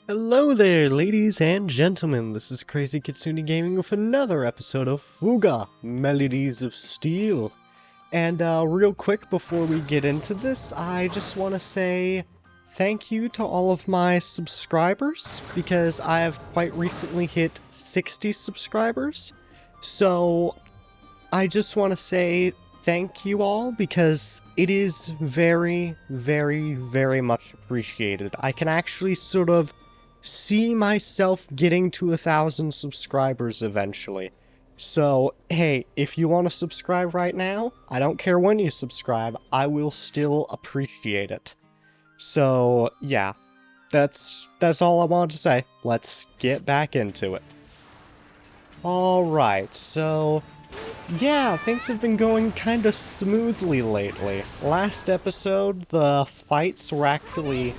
Hello there, ladies and gentlemen. This is Crazy Kitsune Gaming with another episode of Fuga, Melodies of Steel. And real quick before we get into this, I just want to say thank you to all of my subscribers, because I have quite recently hit 60 subscribers. So I just want to say thank you all, because it is very, very, very much appreciated. I can actually sort of see myself getting to 1,000 subscribers eventually. So, hey, if you want to subscribe right now, I don't care when you subscribe, I will still appreciate it. So, yeah, that's all I wanted to say. Let's get back into it. Alright, so yeah, things have been going kinda smoothly lately. Last episode, the fights were actually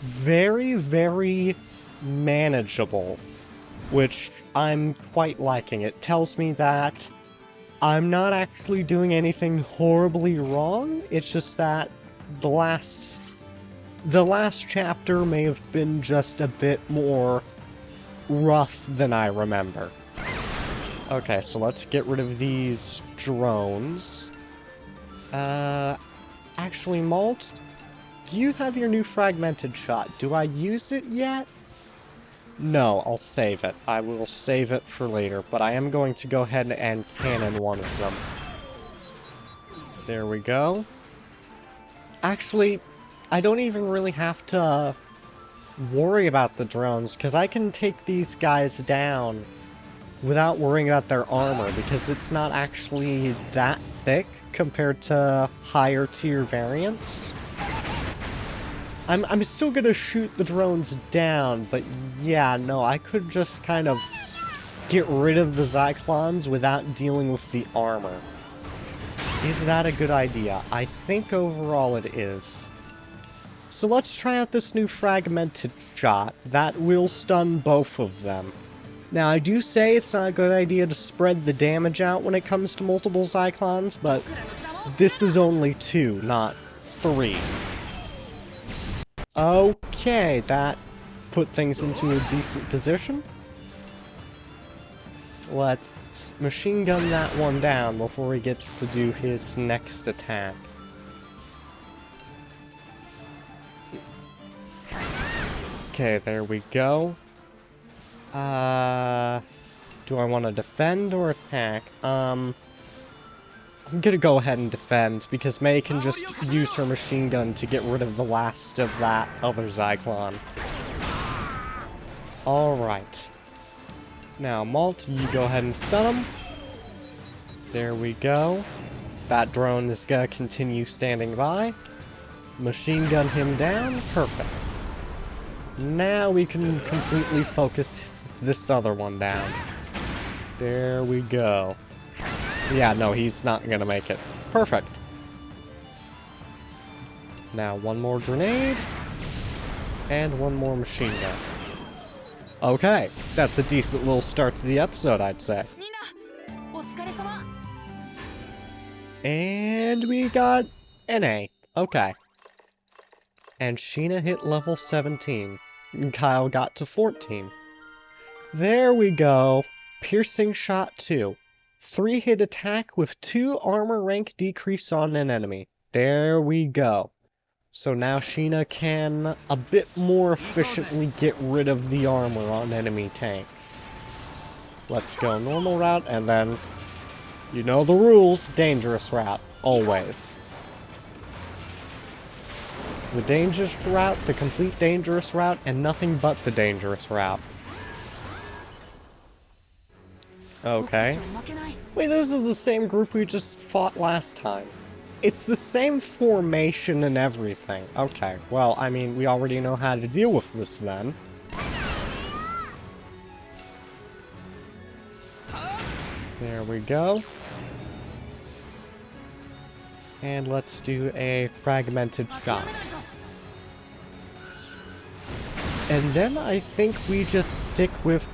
very, very manageable, which I'm quite liking. It tells me that I'm not actually doing anything horribly wrong. It's just that the last chapter may have been just a bit more rough than I remember. Okay, so let's get rid of these drones. Actually, Malt, do you have your new fragmented shot? Do I use it yet? No, I'll save it. I will save it for later, but I am going to go ahead and cannon one of them. There we go. Actually, I don't even really have to worry about the drones, because I can take these guys down without worrying about their armor, because it's not actually that thick compared to higher tier variants. I'm still gonna shoot the drones down, but yeah, no, I could just kind of get rid of the Zyklons without dealing with the armor. Is that a good idea? I think overall it is. So let's try out this new fragmented shot. That will stun both of them. Now, I do say it's not a good idea to spread the damage out when it comes to multiple Zyklons, but this is only 2, not 3. Okay, that put things into a decent position. Let's machine gun that one down before he gets to do his next attack. Okay, there we go. Do I want to defend or attack? I'm gonna go ahead and defend, because Mei can just use her machine gun to get rid of the last of that other Zyklon. Alright. Now, Malt, you go ahead and stun him. There we go. That drone is gonna continue standing by. Machine gun him down. Perfect. Now we can completely focus this other one down. There we go. Yeah, no, he's not gonna make it. Perfect. Now, one more grenade. And one more machine gun. Okay, that's a decent little start to the episode, I'd say. And we got an A. Okay. And Sheena hit level 17. And Kyle got to 14. There we go. Piercing shot 2. 3-hit attack with 2 armor rank decrease on an enemy. There we go. So now Sheena can a bit more efficiently get rid of the armor on enemy tanks. Let's go normal route, and then, you know the rules, dangerous route, always. The dangerous route, the complete dangerous route, and nothing but the dangerous route. Okay. Wait, this is the same group we just fought last time. It's the same formation and everything. Okay, well, I mean, we already know how to deal with this then. There we go. And let's do a fragmented shot. And then I think we just stick with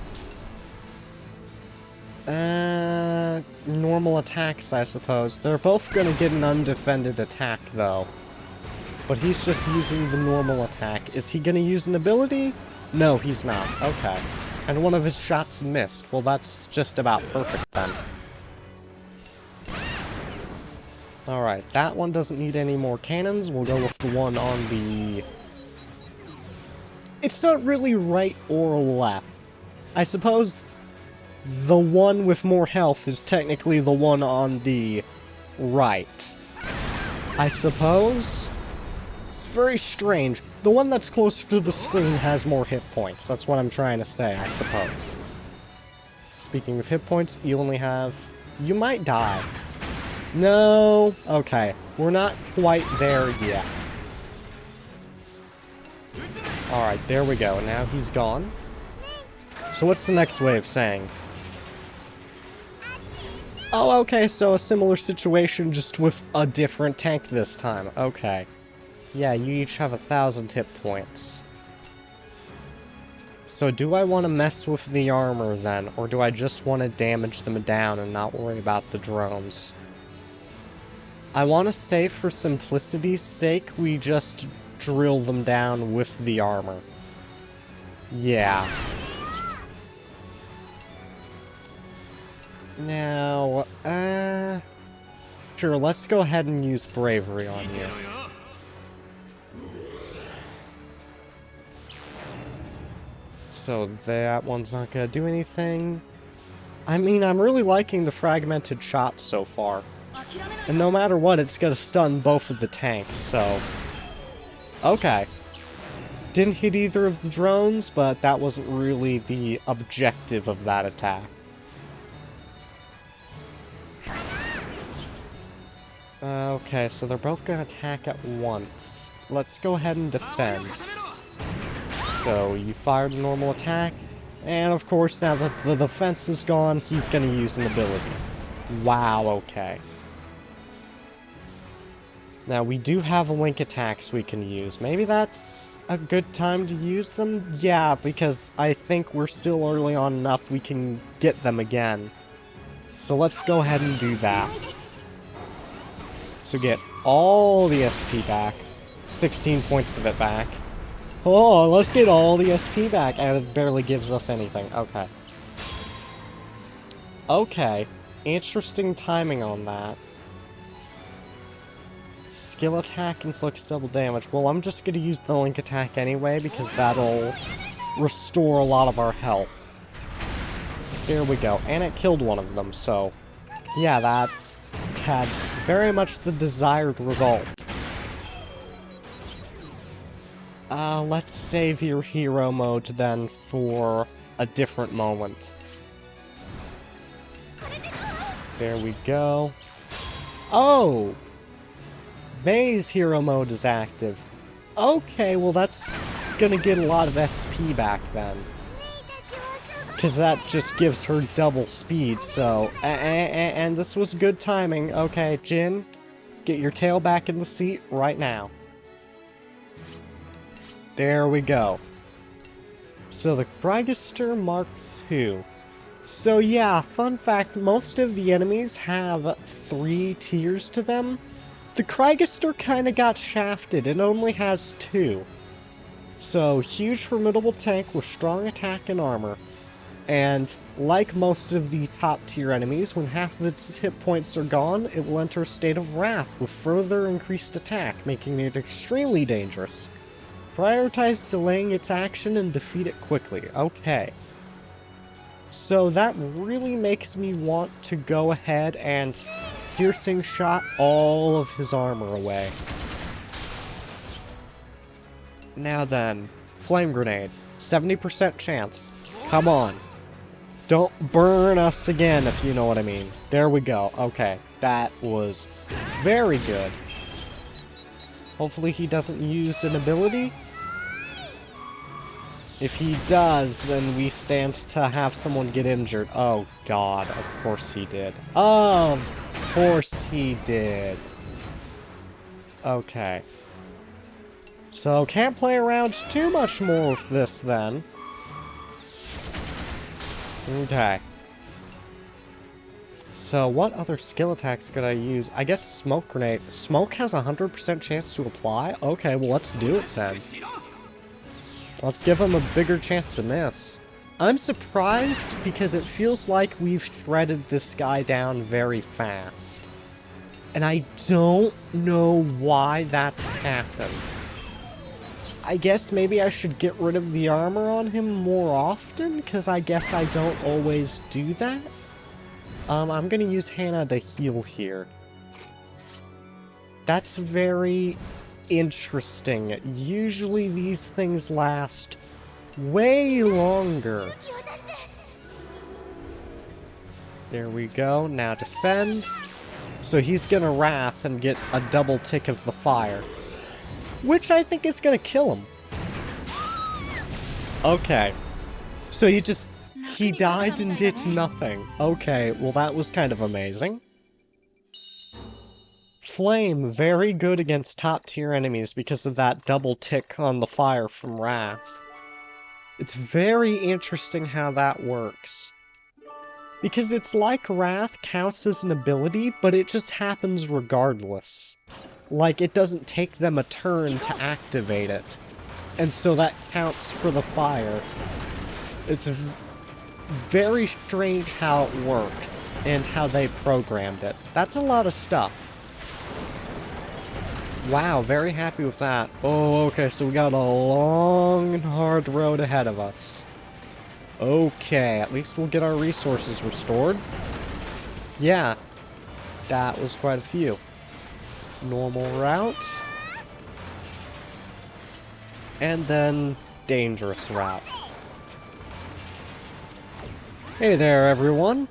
normal attacks, I suppose. They're both gonna get an undefended attack, though. But he's just using the normal attack. Is he gonna use an ability? No, he's not. Okay. And one of his shots missed. Well, that's just about perfect then. Alright, that one doesn't need any more cannons. We'll go with the one on the... It's not really right or left. I suppose the one with more health is technically the one on the right. I suppose? It's very strange. The one that's closer to the screen has more hit points. That's what I'm trying to say, I suppose. Speaking of hit points, you only have... You might die. No. Okay. We're not quite there yet. Alright, there we go. Now he's gone. So what's the next way of saying? Oh, okay, so a similar situation, just with a different tank this time. Okay. Yeah, you each have 1,000 hit points. So do I want to mess with the armor then, or do I just want to damage them down and not worry about the drones? I want to say, for simplicity's sake, we just drill them down with the armor. Yeah. Now, sure, let's go ahead and use bravery on you. So that one's not gonna do anything. I mean, I'm really liking the fragmented shots so far. And no matter what, it's gonna stun both of the tanks, so... Okay. Didn't hit either of the drones, but that wasn't really the objective of that attack. Okay, so they're both gonna attack at once. Let's go ahead and defend. So, you fired a normal attack, and of course, now that the defense is gone, he's gonna use an ability. Wow, okay. Now, we do have link attacks we can use. Maybe that's a good time to use them? Yeah, because I think we're still early on enough we can get them again. So let's go ahead and do that. So get all the SP back. 16 points of it back. Oh, let's get all the SP back, and it barely gives us anything. Okay. Okay. Interesting timing on that. Skill attack inflicts double damage. Well, I'm just gonna use the link attack anyway, because that'll restore a lot of our health. There we go. And it killed one of them, so... Yeah, that had very much the desired result. Let's save your hero mode then for a different moment. There we go. Oh! May's hero mode is active. Okay, well that's gonna get a lot of SP back then. Because that just gives her double speed, so... And this was good timing. Okay, Jin, get your tail back in the seat right now. There we go. So the Craigister Mark II. So yeah, fun fact, most of the enemies have 3 tiers to them. The Craigister kinda got shafted, it only has 2. So, huge formidable tank with strong attack and armor. And, like most of the top tier enemies, when half of its hit points are gone, it will enter a state of wrath with further increased attack, making it extremely dangerous. Prioritize delaying its action and defeat it quickly. Okay. So that really makes me want to go ahead and piercing shot all of his armor away. Now then, flame grenade. 70% chance. Come on. Don't burn us again, if you know what I mean. There we go. Okay, that was very good. Hopefully he doesn't use an ability. If he does, then we stand to have someone get injured. Oh god, of course he did. Of course he did. Okay. So, can't play around too much more with this then. Okay. So, what other skill attacks could I use? I guess smoke grenade. Smoke has a 100% chance to apply? Okay, well let's do it then. Let's give him a bigger chance to miss. I'm surprised because it feels like we've shredded this guy down very fast. And I don't know why that's happened. I guess maybe I should get rid of the armor on him more often, because I guess I don't always do that. I'm gonna use Hannah to heal here. That's very interesting. Usually these things last way longer. There we go. Now defend. So he's gonna Wrath and get a double tick of the fire, which I think is gonna kill him. Okay. So he died and did nothing. Okay, well that was kind of amazing. Flame, very good against top tier enemies because of that double tick on the fire from Wrath. It's very interesting how that works. Because it's like Wrath counts as an ability, but it just happens regardless. Like, it doesn't take them a turn to activate it. And so that counts for the fire. It's very strange how it works, and how they programmed it. That's a lot of stuff. Wow, very happy with that. Oh, okay, so we got a long and hard road ahead of us. Okay, at least we'll get our resources restored. Yeah, that was quite a few. Normal route. And then dangerous route. Hey there, everyone.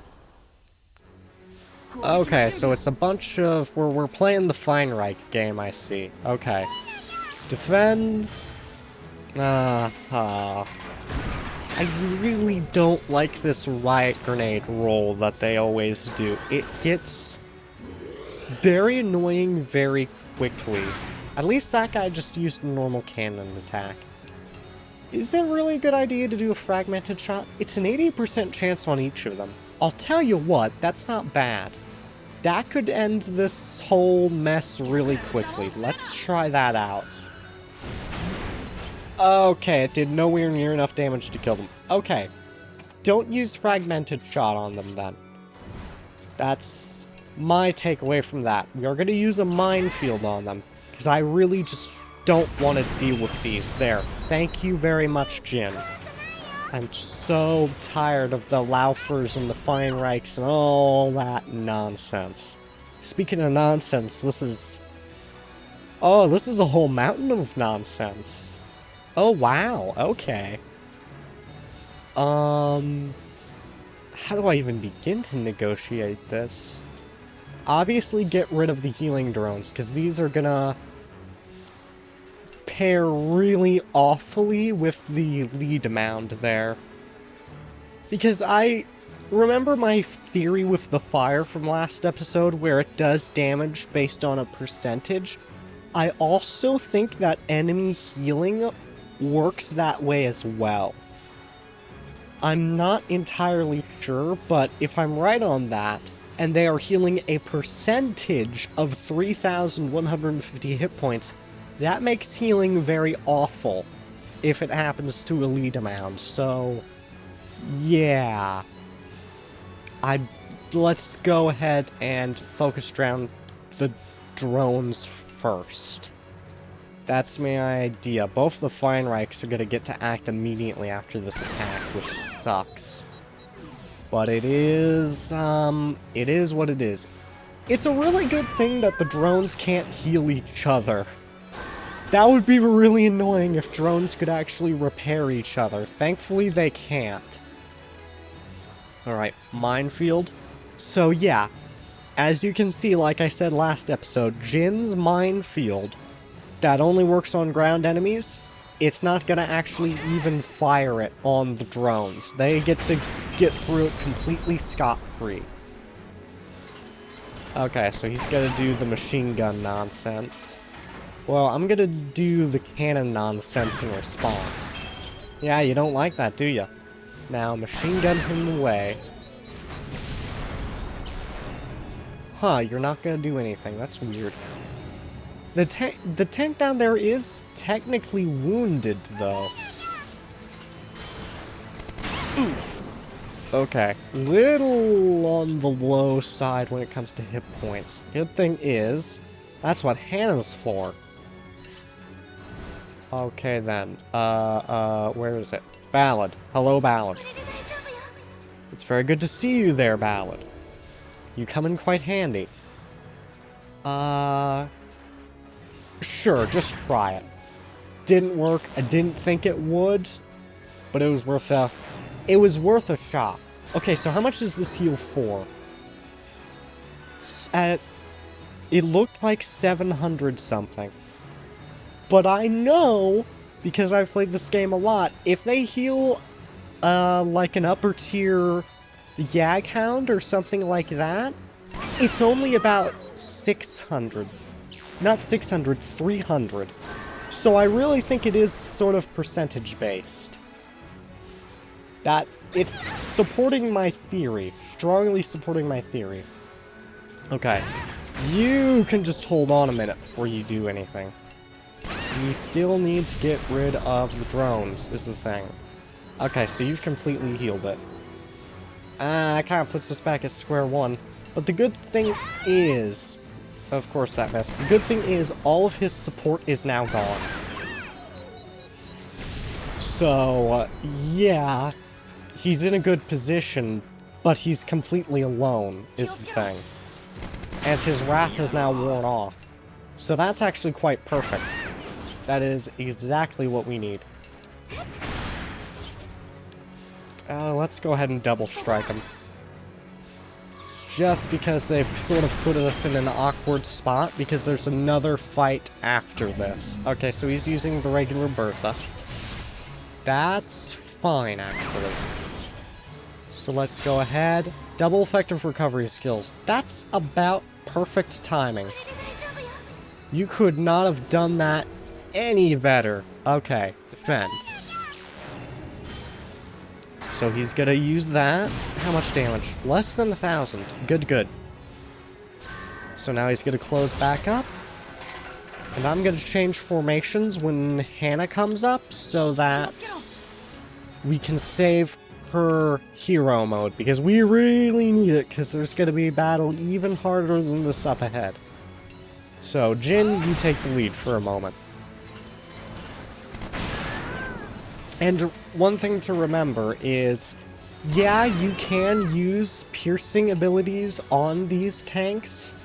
Okay, so it's a bunch of... We're playing the Feinreich game, I see. Okay. Defend. I really don't like this riot grenade roll that they always do. It gets very annoying very quickly. At least that guy just used a normal cannon attack. Is it really a good idea to do a fragmented shot? It's an 80% chance on each of them. I'll tell you what, that's not bad. That could end this whole mess really quickly. Let's try that out. Okay, it did nowhere near enough damage to kill them. Okay. Don't use fragmented shot on them then. That's my takeaway from that. We are going to use a minefield on them, because I really just don't want to deal with these. There. Thank you very much, Jin. I'm so tired of the Laufers and the Feinreichs and all that nonsense. Speaking of nonsense, this is... Oh, this is a whole mountain of nonsense. Oh, wow. Okay. How do I even begin to negotiate this? Obviously get rid of the healing drones, because these are gonna pair really awfully with the lead mound there. Because I remember my theory with the fire from last episode, where it does damage based on a percentage. I also think that enemy healing works that way as well. I'm not entirely sure, but if I'm right on that, and they are healing a percentage of 3,150 hit points, that makes healing very awful if it happens to a lead mound. So, yeah. Let's go ahead and focus around the drones first. That's my idea. Both the Feinreichs are going to get to act immediately after this attack, which sucks. But it is what it is. It's a really good thing that the drones can't heal each other. That would be really annoying if drones could actually repair each other. Thankfully, they can't. Alright, minefield. So yeah, as you can see, like I said last episode, Jin's minefield that only works on ground enemies, it's not gonna actually even fire it on the drones. They get to get through it completely scot-free. Okay, so he's gonna do the machine gun nonsense. Well, I'm gonna do the cannon nonsense in response. Yeah, you don't like that, do you? Now, machine gun him away. Huh, you're not gonna do anything. That's weird. The tank down there is technically wounded, though. Oof. Okay. Little on the low side when it comes to hit points. Good thing is, that's what Hannah's for. Okay then. Where is it? Ballad. Hello, Ballad. It's very good to see you there, Ballad. You come in quite handy. Sure, just try it. Didn't work. I didn't think it would, but it was worth a shot. Okay, so how much is this heal for? It looked like 700 something. But I know, because I've played this game a lot, if they heal, like an upper tier Yaghound or something like that, it's only about 600. Not 600, 300. So I really think it is sort of percentage-based. That, it's supporting my theory. Strongly supporting my theory. Okay. You can just hold on a minute before you do anything. We still need to get rid of the drones, is the thing. Okay, so you've completely healed it. That kind of puts us back at square one. But the good thing is... Of course that missed. The good thing is, all of his support is now gone. So, yeah, he's in a good position, but he's completely alone, is the thing. And his wrath is now worn off. So that's actually quite perfect. That is exactly what we need. Let's go ahead and double strike him. Just because they've sort of put us in an awkward spot, because there's another fight after this. Okay, so he's using the regular Bertha. That's fine, actually. So let's go ahead. Double effective recovery skills. That's about perfect timing. You could not have done that any better. Okay, defend. So he's gonna use that. How much damage? Less than 1,000. Good, good. So now he's gonna close back up. And I'm gonna change formations when Hannah comes up so that we can save her hero mode. Because we really need it, because there's gonna be a battle even harder than this up ahead. So, Jin, you take the lead for a moment. And one thing to remember is, yeah, you can use piercing abilities on these tanks,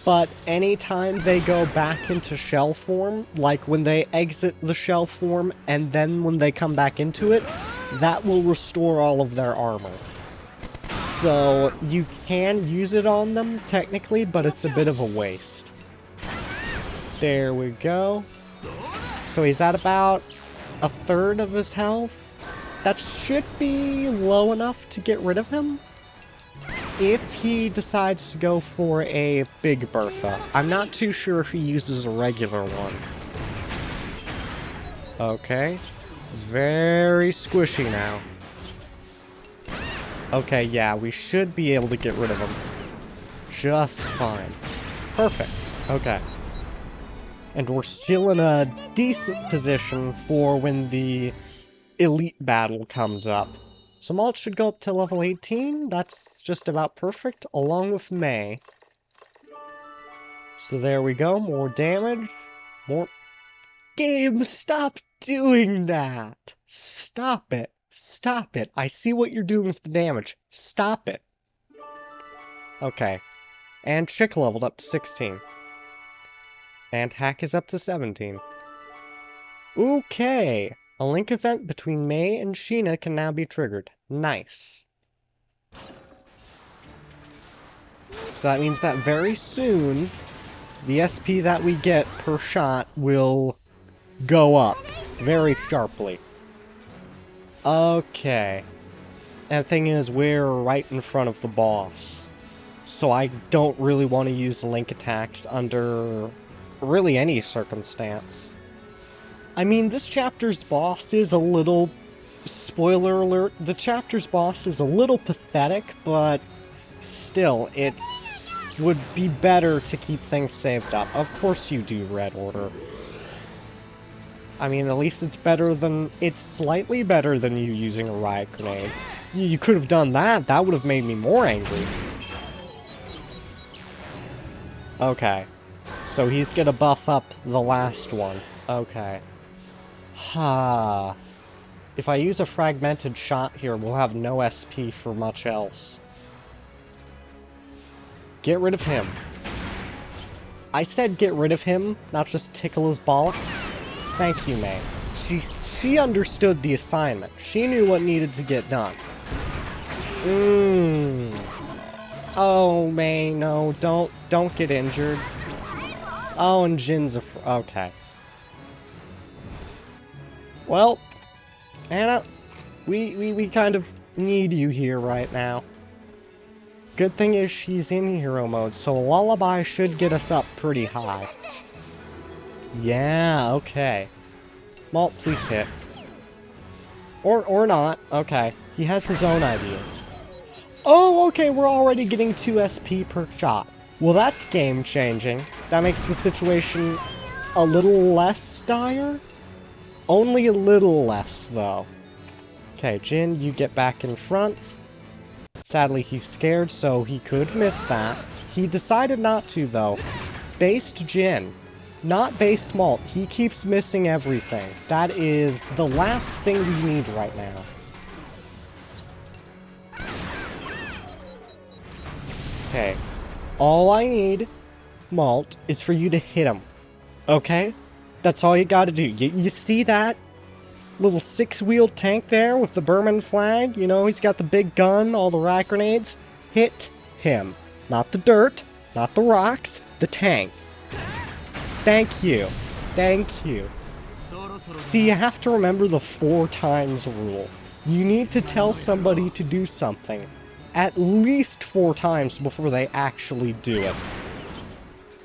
but anytime they go back into shell form, like when they exit the shell form and then when they come back into it, that will restore all of their armor. So you can use it on them, technically, but it's a bit of a waste. There we go. So he's at about a third of his health. That should be low enough to get rid of him if he decides to go for a big Bertha. I'm not too sure if he uses a regular one. Okay. It's very squishy now. Okay, yeah, we should be able to get rid of him just fine. Perfect. Okay. And we're still in a decent position for when the elite battle comes up. So Malt should go up to level 18. That's just about perfect, along with May. So there we go. More damage. More... Game, stop doing that! Stop it. Stop it. I see what you're doing with the damage. Stop it. Okay. And Chick leveled up to 16. And Hack is up to 17. Okay. A link event between May and Sheena can now be triggered. Nice. So that means that very soon, the SP that we get per shot will go up very sharply. Okay. And the thing is, we're right in front of the boss. So I don't really want to use link attacks under really any circumstance. I mean, this chapter's boss is a little... Spoiler alert, the chapter's boss is a little pathetic, but still, it would be better to keep things saved up. Of course you do, Red Order. I mean, at least it's slightly better than you using a riot grenade. You could have done that. That would have made me more angry. Okay. So he's gonna buff up the last one. Okay. Ha. If I use a fragmented shot here, we'll have no SP for much else. Get rid of him. I said get rid of him, not just tickle his bollocks. Thank you, May. She understood the assignment. She knew what needed to get done. Oh, May, no, don't get injured. Oh, and Jin's okay. Well, Anna, we kind of need you here right now. Good thing is she's in hero mode, so Lullaby should get us up pretty high. Yeah, okay. Malt, please hit. Or not. Okay. He has his own ideas. Oh, okay, we're already getting 2 SP per shot. Well, that's game-changing. That makes the situation a little less dire? Only a little less, though. Okay, Jin, you get back in front. Sadly, he's scared, so he could miss that. He decided not to, though. Based Jin. Not based Malt. He keeps missing everything. That is the last thing we need right now. Okay. All I need, Malt, is for you to hit him. Okay? That's all you gotta do. You see that little 6-wheeled tank there with the Burman flag? You know, he's got the big gun, all the riot grenades. Hit him. Not the dirt, not the rocks, the tank. Thank you. Thank you. See, you have to remember the 4 times rule. You need to tell somebody to do something at least 4 times before they actually do it.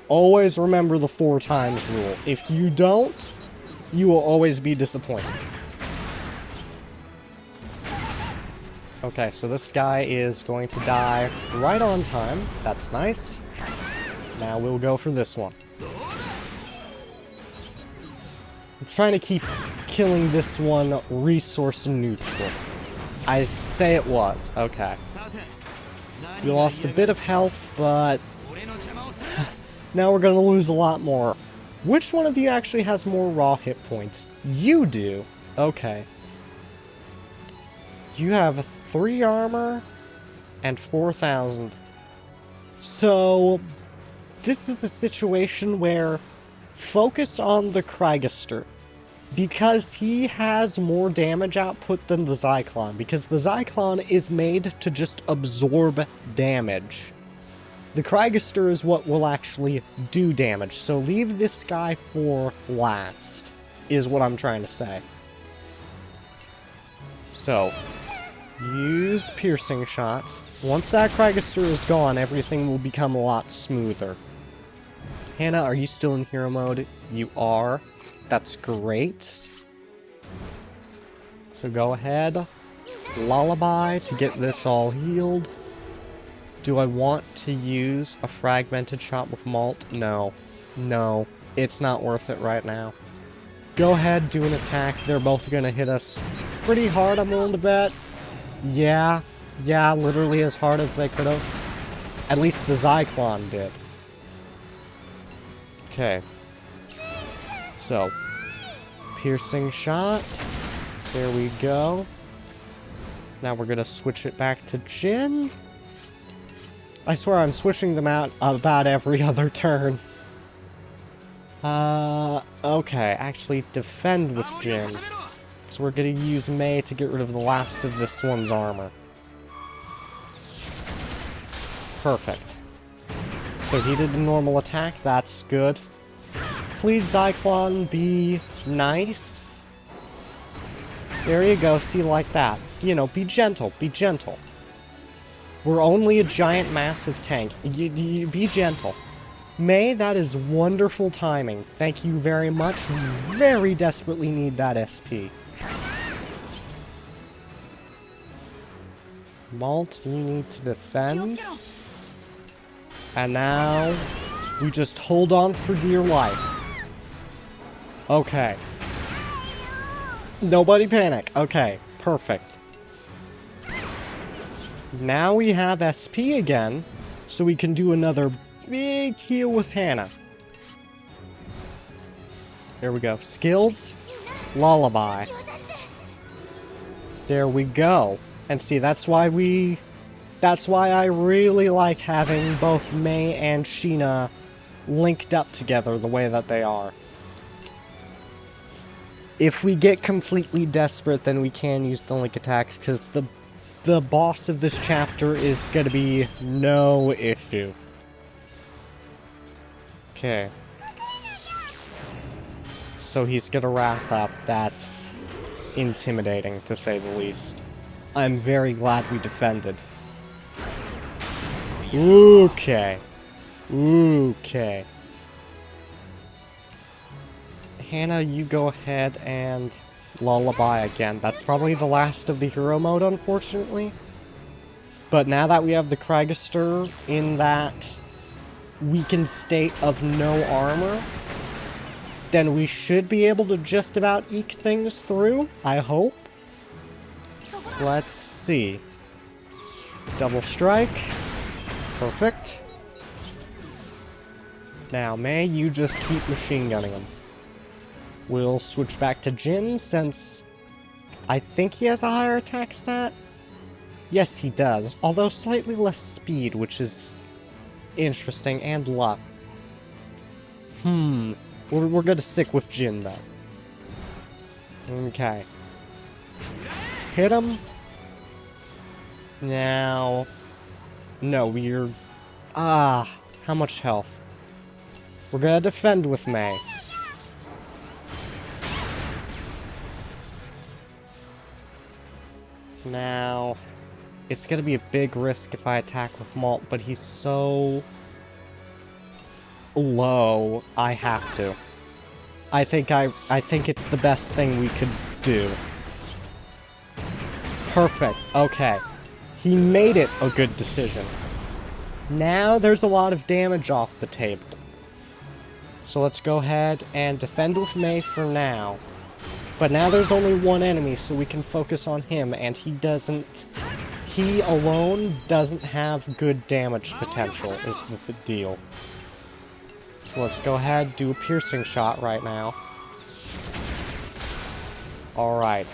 Always remember the 4 times rule. If you don't, you will always be disappointed. Okay, so this guy is going to die right on time. That's nice. Now we'll go for this one. I'm trying to keep killing this one resource neutral. I say it was. Okay. We lost a bit of health, but now we're going to lose a lot more. Which one of you actually has more raw hit points? You do. Okay. You have 3 armor and 4,000. So, this is a situation where focus on the Kriegaster, because he has more damage output than the Zyklon, because the Zyklon is made to just absorb damage. The Kriegaster is what will actually do damage, so leave this guy for last, is what I'm trying to say. So, use piercing shots. Once that Kriegaster is gone, everything will become a lot smoother. Hannah, are you still in hero mode? You are. That's great. So go ahead. Lullaby to get this all healed. Do I want to use a fragmented shot with Malt? No. No. It's not worth it right now. Go ahead, do an attack. They're both gonna hit us pretty hard, I'm willing to bet. Yeah. Yeah, literally as hard as they could have. At least the Zyklon did. Okay. So, piercing shot. There we go. Now we're gonna switch it back to Jin. I swear I'm switching them out about every other turn. Okay, actually defend with Jin. So we're gonna use May to get rid of the last of this one's armor. Perfect. So he did a normal attack, that's good. Please, Zyklon, be nice. There you go, see, like that. You know, be gentle, be gentle. We're only a giant, massive tank. You be gentle. May, that is wonderful timing. Thank you very much. We very desperately need that SP. Malt, you need to defend. And now, we just hold on for dear life. Okay. Nobody panic. Okay, perfect. Now we have SP again, so we can do another big heal with Hana. There we go. Skills, Lullaby. There we go. And see, that's why I really like having both Mei and Sheena linked up together the way that they are. If we get completely desperate, then we can use the link attacks, because the boss of this chapter is going to be no issue. Okay. So he's going to wrap up. That's intimidating, to say the least. I'm very glad we defended. Okay. Okay. Hana, you go ahead and Lullaby again. That's probably the last of the hero mode, unfortunately. But now that we have the Craigister in that weakened state of no armor, then we should be able to just about eke things through, I hope. Let's see. Double strike. Perfect. Now, Mei, you just keep machine gunning him. We'll switch back to Jin, since I think he has a higher attack stat. Yes, he does, although slightly less speed, which is interesting, and luck. We're gonna stick with Jin, though. Okay. Hit him. Now... No, we're... how much health? We're gonna defend with Mei. Now... It's gonna be a big risk if I attack with Malt, but he's so... low, I have to. I think it's the best thing we could do. Perfect. Okay. He made it a good decision. Now there's a lot of damage off the table. So let's go ahead and defend with Mei for now. But now there's only one enemy, so we can focus on him, and he alone doesn't have good damage potential, is the deal. So let's go ahead, do a piercing shot right now. Alright.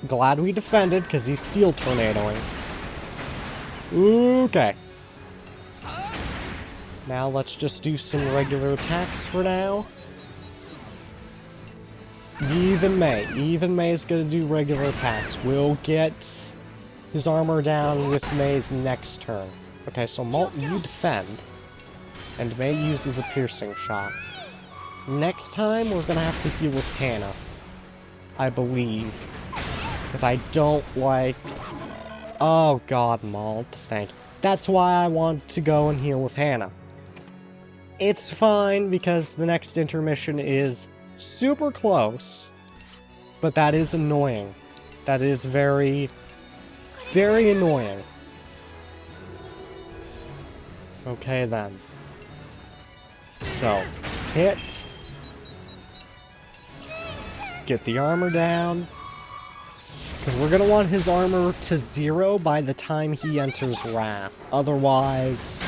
Glad we defended, because he's steel tornadoing. Okay. Now let's just do some regular attacks for now. Even Mei is going to do regular attacks. We'll get his armor down with Mei's next turn. Okay, so Malt, you defend. And Mei uses a piercing shot. Next time, we're gonna have to heal with Hana. I believe. Because I don't like... Oh god, Malt, thank you. That's why I want to go and heal with Hana. It's fine, because the next intermission is super close. But that is annoying. That is very, very annoying. Okay then. So, hit. Get the armor down. Because we're going to want his armor to 0 by the time he enters Wrath. Otherwise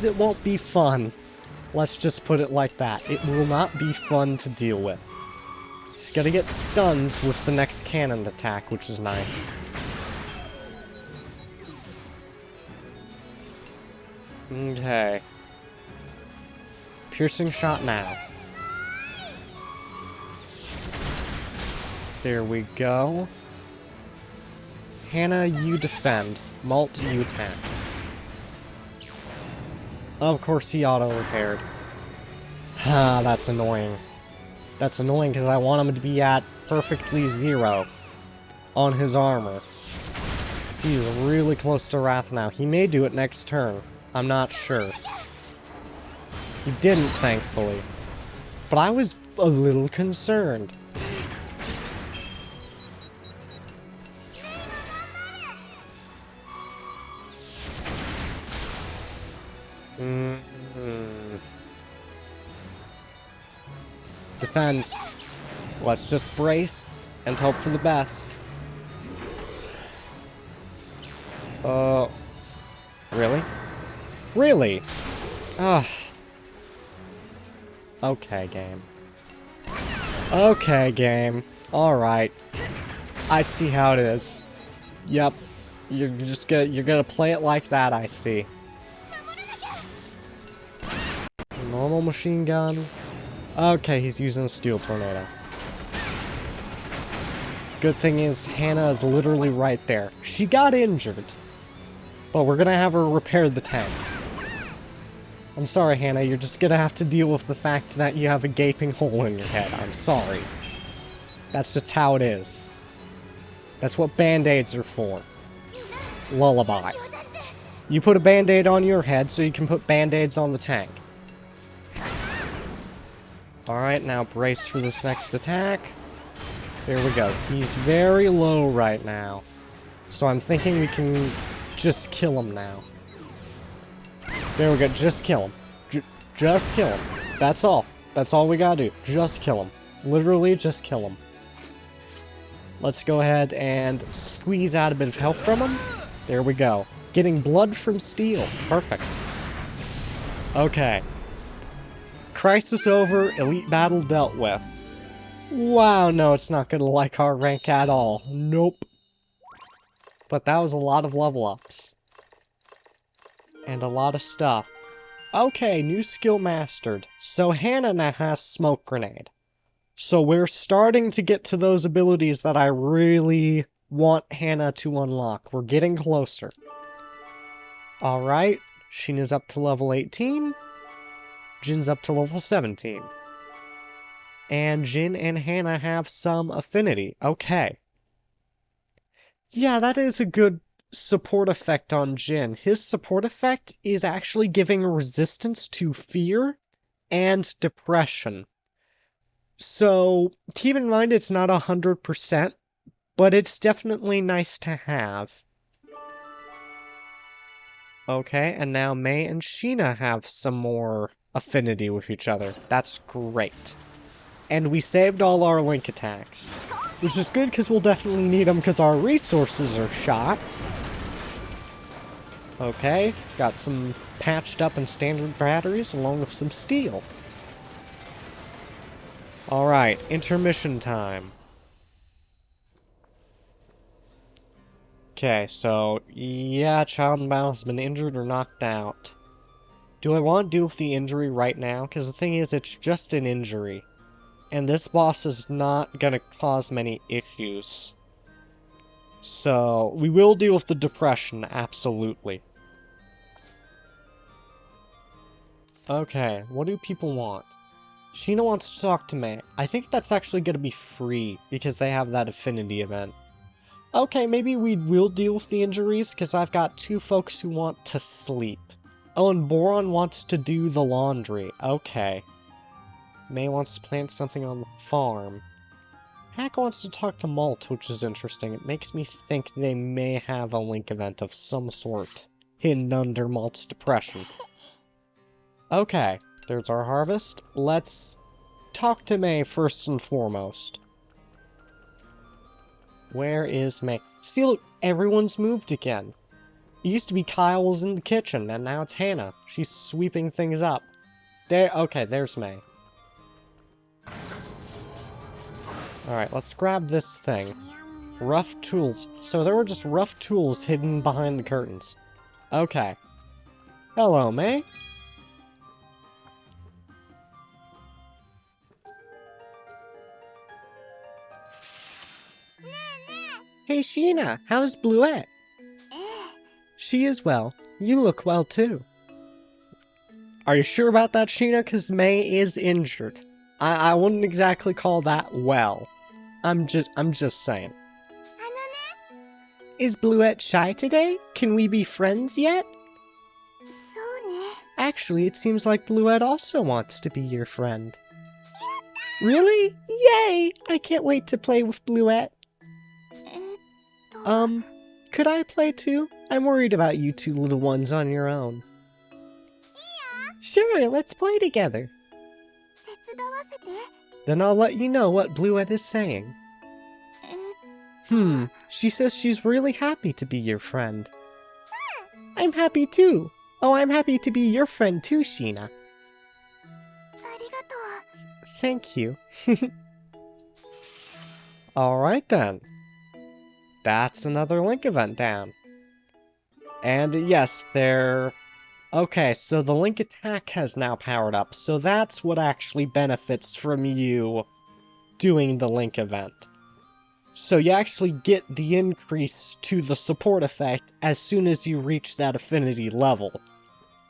it won't be fun. Let's just put it like that. It will not be fun to deal with. He's going to get stunned with the next cannon attack, which is nice. Okay. Piercing shot now. There we go. Hana, you defend. Malt, you attack. Of course he auto-repaired. Ah, that's annoying. That's annoying because I want him to be at perfectly 0 on his armor. So he's really close to Wrath now. He may do it next turn. I'm not sure. He didn't, thankfully. But I was a little concerned. Defend. Let's just brace and hope for the best. Really? Really? Ugh. Okay, game. Okay, game. Alright. I see how it is. Yep. You're gonna play it like that, I see. Normal machine gun. Okay, he's using a steel tornado. Good thing is, Hana is literally right there. She got injured. But we're gonna have her repair the tank. I'm sorry, Hana, you're just gonna have to deal with the fact that you have a gaping hole in your head. I'm sorry. That's just how it is. That's what band-aids are for. Lullaby. You put a band-aid on your head so you can put band-aids on the tank. Alright, now brace for this next attack. There we go. He's very low right now. So I'm thinking we can just kill him now. There we go. Just kill him. Just kill him. That's all. That's all we gotta do. Just kill him. Literally, just kill him. Let's go ahead and squeeze out a bit of health from him. There we go. Getting blood from steel. Perfect. Okay. Crisis over. Elite battle dealt with. Wow, no, it's not gonna like our rank at all. Nope. But that was a lot of level ups. And a lot of stuff. Okay, new skill mastered. So Hana now has Smoke Grenade. So we're starting to get to those abilities that I really want Hana to unlock. We're getting closer. Alright, Sheena's up to level 18. Jin's up to level 17. And Jin and Hana have some affinity. Okay. Yeah, that is a good support effect on Jin. His support effect is actually giving resistance to fear and depression. So, keep in mind it's not 100%, but it's definitely nice to have. Okay, and now Mei and Sheena have some more affinity with each other. That's great. And we saved all our link attacks. Which is good because we'll definitely need them because our resources are shot. Okay, got some patched up and standard batteries along with some steel. Alright, intermission time. Okay, so, yeah, Child and Bao has been injured or knocked out. Do I want to deal with the injury right now? Because the thing is, it's just an injury. And this boss is not gonna cause many issues. So, we will deal with the depression, absolutely. Okay, what do people want? Sheena wants to talk to Mei. I think that's actually gonna be free, because they have that affinity event. Okay, maybe we will deal with the injuries, because I've got two folks who want to sleep. Oh, and Boron wants to do the laundry. Okay. Mei wants to plant something on the farm. Hack wants to talk to Malt, which is interesting. It makes me think they may have a link event of some sort hidden under Malt's depression. Okay, there's our harvest. Let's talk to Mei first and foremost. Where is Mei? See, look, everyone's moved again. It used to be Kyle was in the kitchen, and now it's Hana. She's sweeping things up. There, okay, there's Mei. Alright, let's grab this thing. Rough tools. So there were just rough tools hidden behind the curtains. Okay. Hello, Mei. Hey, Sheena, how's Bluette? She is well. You look well, too. Are you sure about that, Sheena? Because Mei is injured. I wouldn't exactly call that well. I'm just saying. Is Bluette shy today? Can we be friends yet? Actually, it seems like Bluette also wants to be your friend. Really? Yay! I can't wait to play with Bluette. Could I play too? I'm worried about you two little ones on your own. Sure, let's play together. Then I'll let you know what Bluette is saying. She says she's really happy to be your friend. I'm happy too. Oh, I'm happy to be your friend too, Sheena. Thank you. Alright then. That's another Link event down. And yes, okay, so the Link attack has now powered up, so that's what actually benefits from you doing the Link event. So you actually get the increase to the support effect as soon as you reach that affinity level.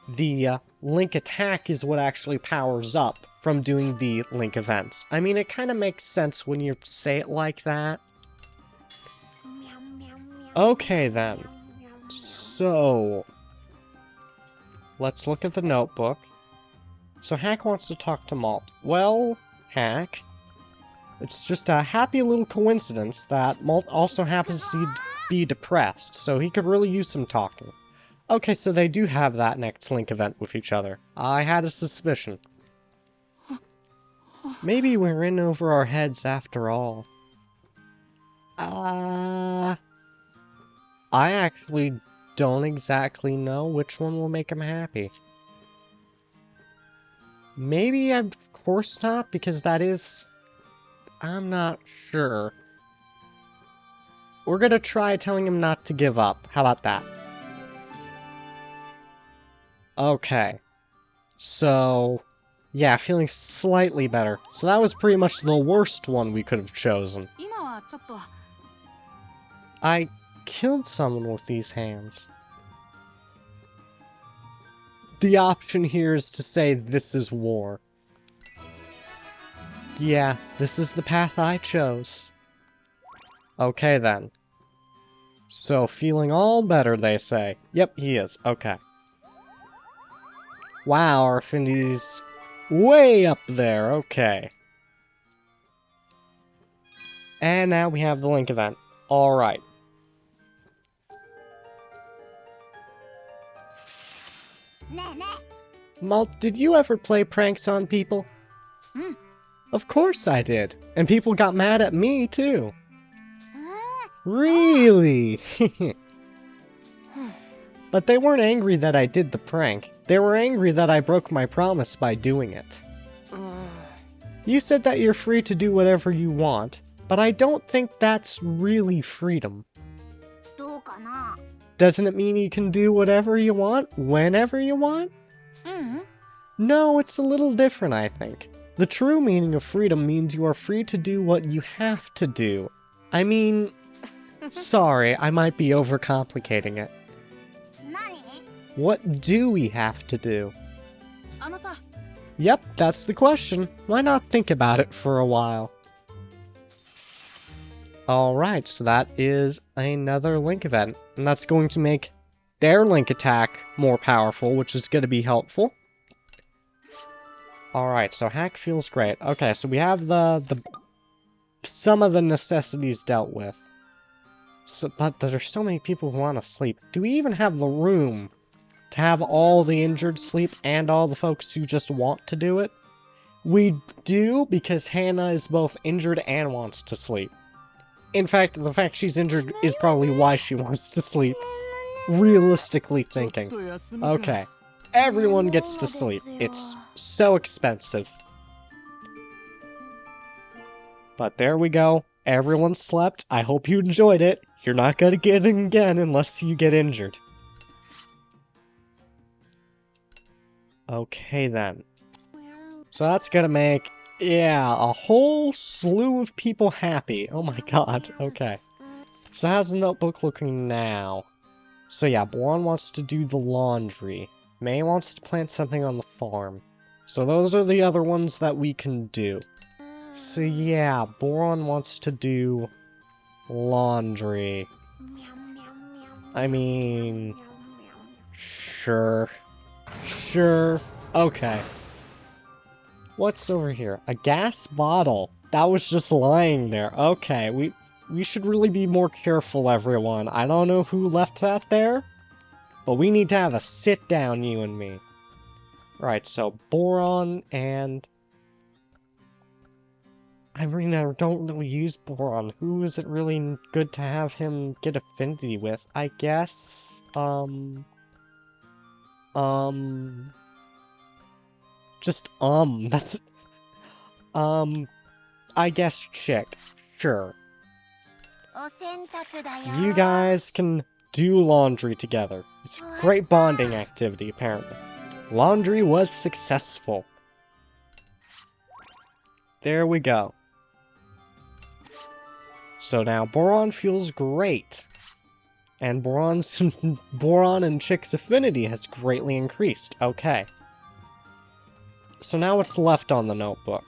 The Link attack is what actually powers up from doing the Link events. I mean, it kind of makes sense when you say it like that. Okay then. So, let's look at the notebook. So Hack wants to talk to Malt. Well, Hack, it's just a happy little coincidence that Malt also happens to be depressed, so he could really use some talking. Okay, so they do have that next Link event with each other. I had a suspicion. Maybe we're in over our heads after all. I actually don't exactly know which one will make him happy. Maybe, of course not, because that is... I'm not sure. We're gonna try telling him not to give up. How about that? Okay. So... yeah, feeling slightly better. So that was pretty much the worst one we could have chosen. I killed someone with these hands. The option here is to say this is war. Yeah, this is the path I chose. Okay then. So, feeling all better, they say. Yep, he is. Okay. Wow, our affinity's way up there. Okay. And now we have the Link event. Alright. Malt, did you ever play pranks on people? Of course I did. And people got mad at me, too. Really? But they weren't angry that I did the prank. They were angry that I broke my promise by doing it. You said that you're free to do whatever you want, but I don't think that's really freedom. Doesn't it mean you can do whatever you want, whenever you want? No, it's a little different, I think. The true meaning of freedom means you are free to do what you have to do. I mean... sorry, I might be overcomplicating it. What do we have to do? Yep, that's the question. Why not think about it for a while? Alright, so that is another Link event. And that's going to make their Link attack more powerful, which is going to be helpful. Alright, so Hack feels great. Okay, so we have some of the necessities dealt with. So, but there's so many people who want to sleep. Do we even have the room to have all the injured sleep and all the folks who just want to do it? We do, because Hannah is both injured and wants to sleep. In fact, the fact she's injured is probably why she wants to sleep. Realistically thinking. Okay. Everyone gets to sleep. It's so expensive. But there we go. Everyone slept. I hope you enjoyed it. You're not gonna get it again unless you get injured. Okay then. So that's gonna make, yeah, a whole slew of people happy. Oh my god, okay. So how's the notebook looking now? So yeah, Boron wants to do the laundry. May wants to plant something on the farm. So those are the other ones that we can do. So yeah, Boron wants to do laundry. I mean... sure. Sure. Okay. What's over here? A gas bottle. That was just lying there. Okay, we should really be more careful, everyone. I don't know who left that there, but we need to have a sit down, you and me. Right, so Boron and... I mean, I don't really use Boron. Who is it really good to have him get affinity with? I guess, just, that's, I guess Chick. Sure. You guys can do laundry together. It's a great bonding activity, apparently. Laundry was successful. There we go. So now Boron feels great. And Boron and Chick's affinity has greatly increased. Okay. So now what's left on the notebook?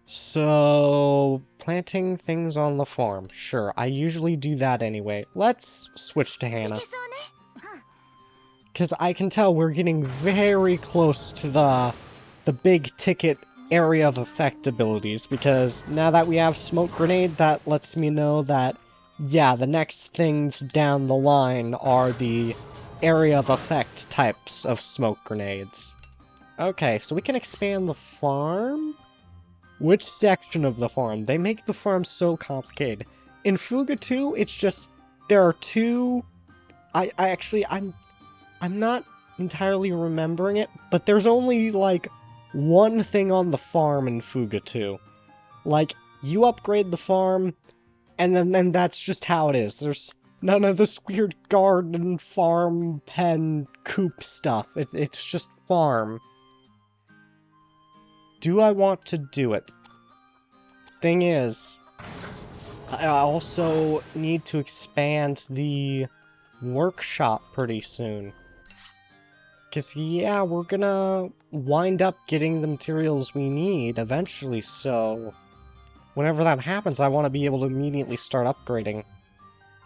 So, planting things on the farm. Sure, I usually do that anyway. Let's switch to Hannah. Because I can tell we're getting very close to the big ticket area of effect abilities. Because now that we have Smoke Grenade, that lets me know that, yeah, the next things down the line are the area of effect types of Smoke Grenades. Okay, so we can expand the farm? Which section of the farm? They make the farm so complicated. In Fuga 2, it's just, there are two, I'm not entirely remembering it, but there's only, like, one thing on the farm in Fuga 2. Like, you upgrade the farm, and then that's just how it is. There's none of this weird garden, farm, pen, coop stuff. It's just farm. Do I want to do it? Thing is, I also need to expand the workshop pretty soon. Because, yeah, we're gonna wind up getting the materials we need eventually, so whenever that happens, I want to be able to immediately start upgrading.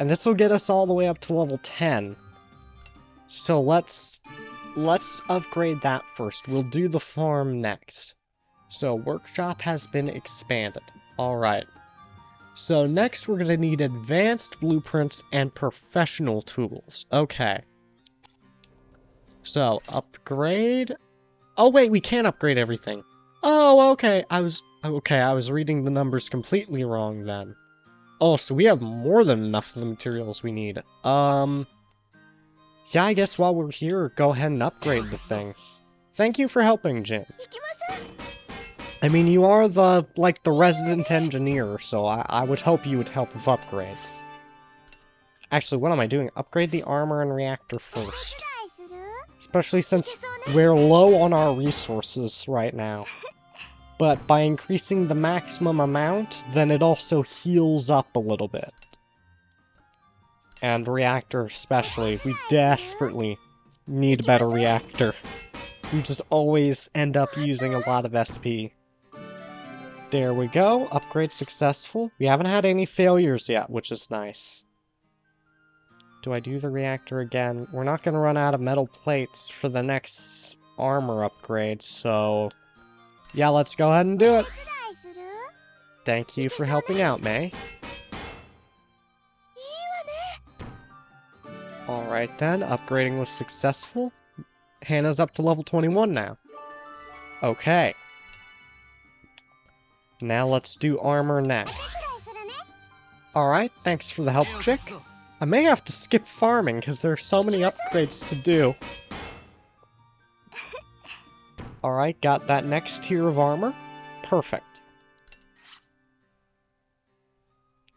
And this will get us all the way up to level 10. So let's upgrade that first. We'll do the farm next. So, workshop has been expanded. Alright. So, next we're going to need advanced blueprints and professional tools. Okay. So, upgrade... Oh, wait, we can't upgrade everything. Oh, okay. I was reading the numbers completely wrong then. Oh, so we have more than enough of the materials we need. Yeah, I guess while we're here, go ahead and upgrade the things. Thank you for helping, Jin. I mean, you are the resident engineer, so I would hope you would help with upgrades. Actually, what am I doing? Upgrade the armor and reactor first. Especially since we're low on our resources right now. But by increasing the maximum amount, then it also heals up a little bit. And reactor especially, we desperately need a better reactor. We just always end up using a lot of SP. There we go, upgrade successful. We haven't had any failures yet, which is nice. Do I do the reactor again? We're not going to run out of metal plates for the next armor upgrade, so... yeah, let's go ahead and do it! Thank you for helping out, May. Alright then, upgrading was successful. Hannah's up to level 21 now. Okay. Now let's do armor next. Alright, thanks for the help, Chick. I may have to skip farming because there are so many upgrades to do. Alright, got that next tier of armor. Perfect.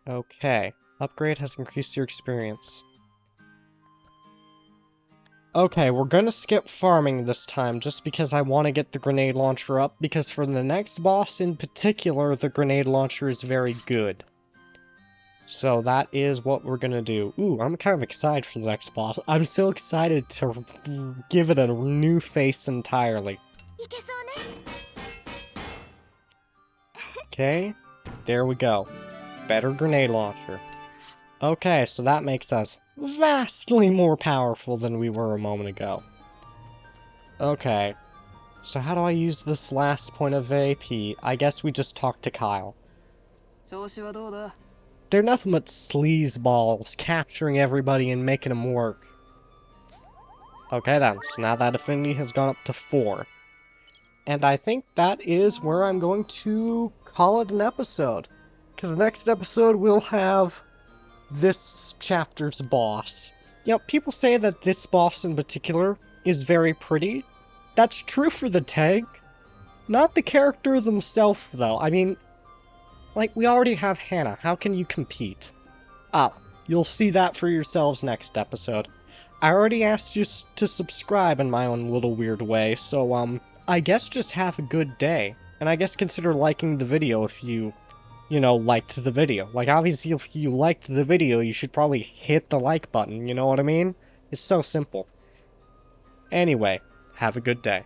Okay, upgrade has increased your experience. Okay, we're gonna skip farming this time just because I want to get the grenade launcher up, because for the next boss in particular, the grenade launcher is very good. So that is what we're gonna do. Ooh, I'm kind of excited for the next boss. I'm so excited to give it a new face entirely. Okay, there we go. Better grenade launcher. Okay, so that makes us vastly more powerful than we were a moment ago. Okay, so how do I use this last point of AP? I guess we just talk to Kyle. They're nothing but sleazeballs, capturing everybody and making them work. Okay then, so now that affinity has gone up to 4. And I think that is where I'm going to call it an episode. Because next episode we'll have this chapter's boss. You know, people say that this boss in particular is very pretty. That's true for the tank. Not the character themselves, though. I mean, like, we already have Hannah. How can you compete? You'll see that for yourselves next episode. I already asked you to subscribe in my own little weird way, so, I guess just have a good day. And I guess consider liking the video if you liked the video. Like, obviously, if you liked the video, you should probably hit the like button, you know what I mean? It's so simple. Anyway, have a good day.